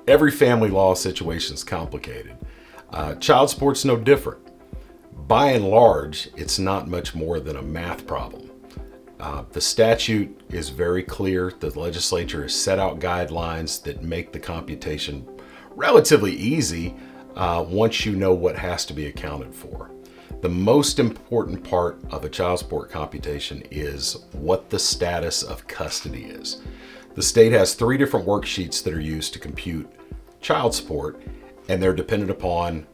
Every family law situation is complicated. Child support's no different. By and large, it's not much more than a math problem. The statute is very clear. The legislature has set out guidelines that make the computation relatively easy once you know what has to be accounted for. The most important part of a child support computation is what the status of custody is. The state has 3 different worksheets that are used to compute child support, and they're dependent upon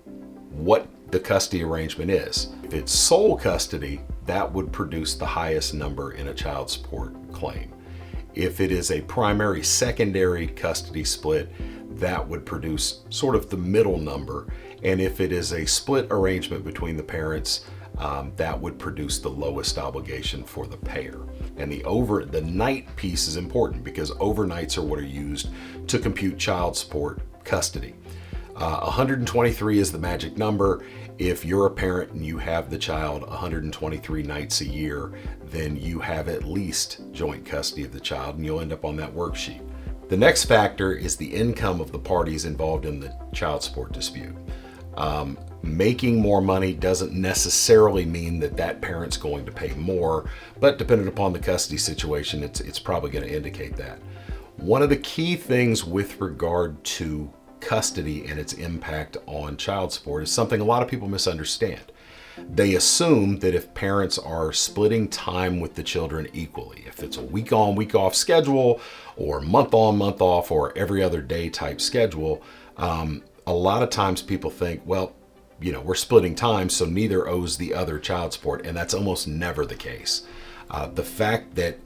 what the custody arrangement is. If it's sole custody, that would produce the highest number in a child support claim. If it is a primary secondary custody split, that would produce sort of the middle number. And if it is a split arrangement between the parents, that would produce the lowest obligation for the payer. And the night piece is important because overnights are what are used to compute child support custody. 123 is the magic number. If you're a parent and you have the child 123 nights a year, then you have at least joint custody of the child, and you'll end up on that worksheet. The next factor is the income of the parties involved in the child support dispute. Making more money doesn't necessarily mean that that parent's going to pay more, but depending upon the custody situation, it's probably going to indicate that. One of the key things with regard to custody and its impact on child support is something a lot of people misunderstand. They assume that if parents are splitting time with the children equally, if it's a week on, week off schedule, or month on, month off, or every other day type schedule, a lot of times people think, well, we're splitting time, so neither owes the other child support, and that's almost never the case. The fact that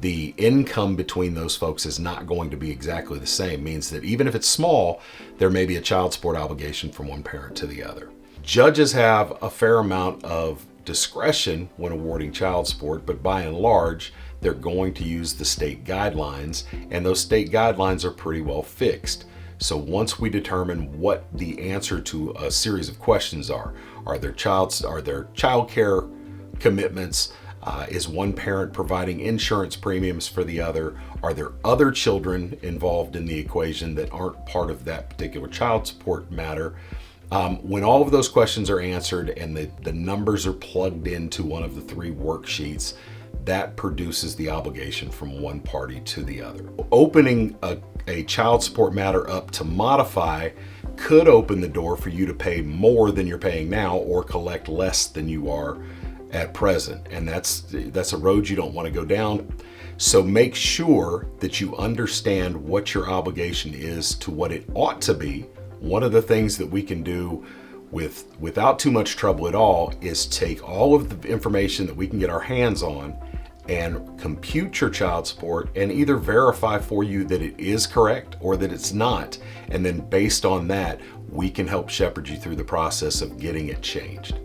the income between those folks is not going to be exactly the same means that even if it's small, there may be a child support obligation from one parent to the other. Judges have a fair amount of discretion when awarding child support, but by and large, they're going to use the state guidelines, and those state guidelines are pretty well fixed. So once we determine what the answer to a series of questions are there child care commitments? Is one parent providing insurance premiums for the other? Are there other children involved in the equation that aren't part of that particular child support matter? When all of those questions are answered and the numbers are plugged into one of the 3 worksheets, that produces the obligation from one party to the other. Opening a child support matter up to modify could open the door for you to pay more than you're paying now or collect less than you are at present. And that's a road you don't want to go down. So make sure that you understand what your obligation is to what it ought to be. One of the things that we can do without too much trouble at all is take all of the information that we can get our hands on and compute your child support and either verify for you that it is correct or that it's not. And then based on that, we can help shepherd you through the process of getting it changed.